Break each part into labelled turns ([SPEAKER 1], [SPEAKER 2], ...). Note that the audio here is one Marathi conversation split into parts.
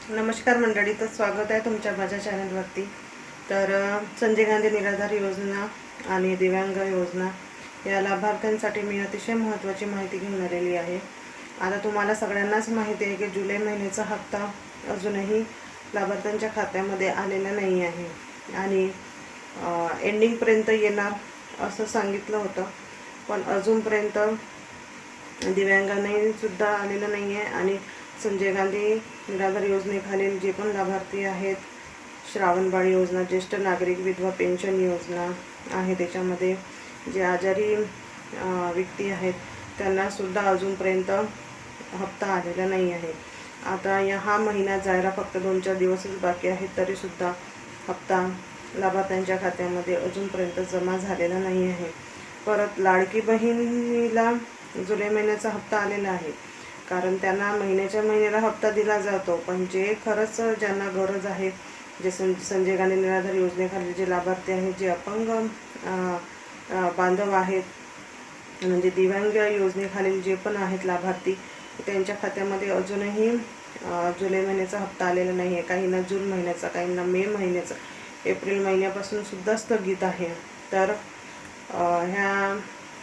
[SPEAKER 1] नमस्कार मंडळी, तर स्वागत आहे तुमच्या माझ्या चॅनलवरती। तर संजय गांधी निराधार योजना आणि दिव्यांग योजना या लाभार्थ्यांसाठी मी अतिशय महत्त्वाची माहिती घेऊन आलेली आहे। आता तुम्हाला सगळ्यांनाच माहिती आहे की जुलै महिन्याचा हप्ता अजूनही लाभार्थ्यांच्या खात्यामध्ये आलेला नाही आहे आणि एंडिंगपर्यंत येणार असं सांगितलं होतं, पण अजूनपर्यंत दिव्यांगांनाही सुद्धा आलेलं नाही आहे। आणि संजय गांधी निराधार योजनेखालील जे पण लाभार्थी आहेत, श्रावणबाळ योजना, ज्येष्ठ नागरिक विधवा पेन्शन योजना आहे, त्याच्यामध्ये जे आजारी व्यक्ती आहेत त्यांना सुद्धा अजूनपर्यंत हप्ता आलेला नाही आहे। आता हा महिना जायला फक्त 2-4 दिवसच बाकी आहेत, तरीसुद्धा हप्ता लाभार्थ्यांच्या खात्यामध्ये अजूनपर्यंत जमा झालेला नाही आहे। परत लाडकी बहिणीला जुलै महिन्याचा हप्ता आलेला आहे, कारण त्यांना महिन्याच्या महिन्याला हप्ता दिला जातो, पण जे खरंच ज्यांना गरज आहे, जे संजय गांधी निराधार योजनेखाली जे लाभार्थी आहेत, जे अपंग बांधव आहेत, म्हणजे दिव्यांग योजनेखालील जे पण आहेत लाभार्थी, त्यांच्या खात्यामध्ये अजूनही जुलै महिन्याचा हप्ता आलेला नाही आहे। काहींना जून महिन्याचा, काहींना मे महिन्याचा, एप्रिल महिन्यापासून सुद्धा स्थगित आहे। तर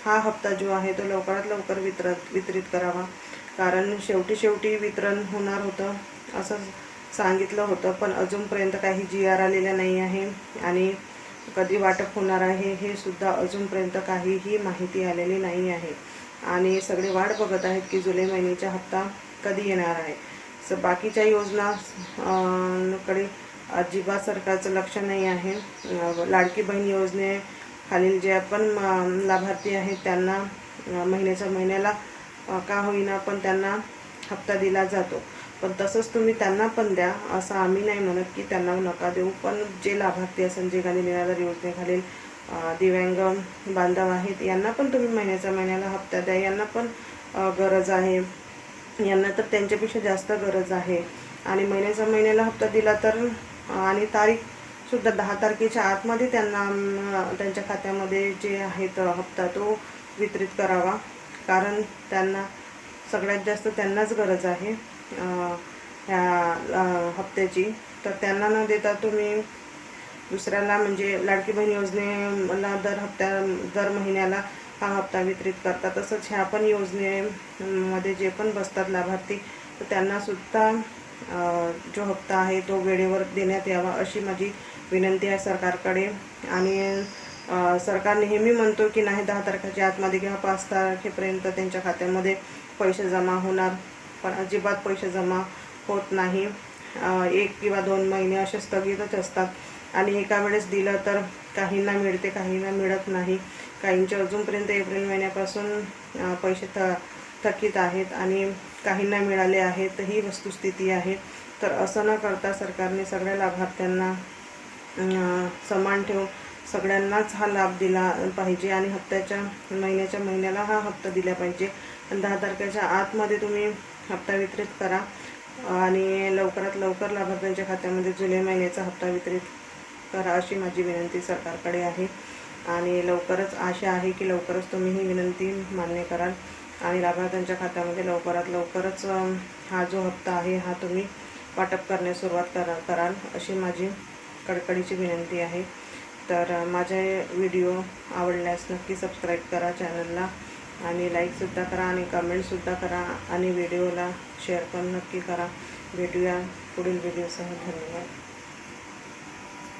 [SPEAKER 1] हा हप्ता जो आहे तो लवकरात लवकर वितरित करावा, कारण शेवटी वितरण होणार होतं असं सांगितलं होतं, पण अजूनपर्यंत काही GR आलेला नाही आहे आणि कधी वाटप होणार आहे हे सुद्धा अजूनपर्यंत काहीही माहिती आलेली नाही आहे। आणि सगळे वाट बघत आहेत की जुलै महिन्याचा हप्ता कधी येणार आहे। बाकीच्या योजनांकडे अजिबात सरकारचं लक्ष नाही आहे। लाडकी बहीण योजनेखालील जे आपण लाभार्थी आहेत त्यांना महिन्याच्या महिन्याला का होईना पण त्यांना हप्ता दिला जातो, पण तसंच तुम्ही त्यांना पण द्या, असं आम्ही नाही म्हणत की त्यांना नका देऊ, पण जे लाभार्थी संजय गांधी निराधार योजनेखालील दिव्यांग बांधव आहेत यांना पण तुम्ही महिन्याच्या महिन्याला हप्ता द्या। यांना पण गरज आहे, यांना तर त्यांच्यापेक्षा जास्त गरज आहे। आणि महिन्याच्या महिन्याला हप्ता दिला तर आणि तारीखसुद्धा 10 तारखेच्या आतमध्ये त्यांना त्यांच्या खात्यामध्ये जे आहेत हप्ता तो वितरित करावा, कारण त्यांना सगळ्यात जास्त त्यांनाच गरज आहे ह्या हप्त्याची। तर त्यांना न देता तुम्ही दुसऱ्याला, म्हणजे लाडकी बहीण योजनेला दर महिन्याला हा हप्ता वितरित करता, तसंच ह्या पण योजनेमध्ये जे पण बसतात लाभार्थी, तर त्यांनासुद्धा जो हप्ता आहे तो वेळेवर देण्यात यावा अशी माझी विनंती आहे सरकारकडे। आणि सरकार नेहमी म्हणतो की नाही 10 तारखेच्या आतमध्ये किंवा 5 तारखेपर्यंत त्यांच्या खात्यामध्ये पैसे जमा होणार, पण अजिबात पैसे जमा होत नाही। 1 किंवा 2 महिने असे स्थगितच असतात आणि एका वेळेस दिलं तर काहींना मिळते, काहींना मिळत नाही। काहींचे अजूनपर्यंत एप्रिल महिन्यापासून पैसे थकीत आहेत आणि काहींना मिळाले आहेत, ही वस्तुस्थिती आहे। तर असं न करता सरकारने सगळ्या लाभार्थ्यांना समान ठेवून सगळ्यांनाच हा लाभ दिला पाहिजे आणि महिन्याच्या महिन्याला हा हप्ता दिला पाहिजे। 10 तारखेच्या आतमध्ये तुम्ही हप्ता वितरित करा आणि लवकरात लवकर लाभार्थ्यांच्या खात्यामध्ये जुलै महिन्याचा हप्ता वितरित करा अशी माझी विनंती सरकारकडे आहे। आणि लवकरच आशा आहे की लवकरच तुम्ही ही विनंती मान्य कराल आणि लाभार्थ्यांच्या खात्यामध्ये लवकरात लवकरच हा जो हप्ता आहे हा तुम्ही वाटप करण्यास सुरुवात कराल अशी माझी कळकळीची विनंती आहे। तर माझे व्हिडिओ आवडल्यास नक्की सबस्क्राईब करा चॅनलला आणि लाईकसुद्धा करा आणि कमेंटसुद्धा करा आणि व्हिडिओला शेअर पण नक्की करा। भेटूया पुढील व्हिडिओसह। धन्यवाद।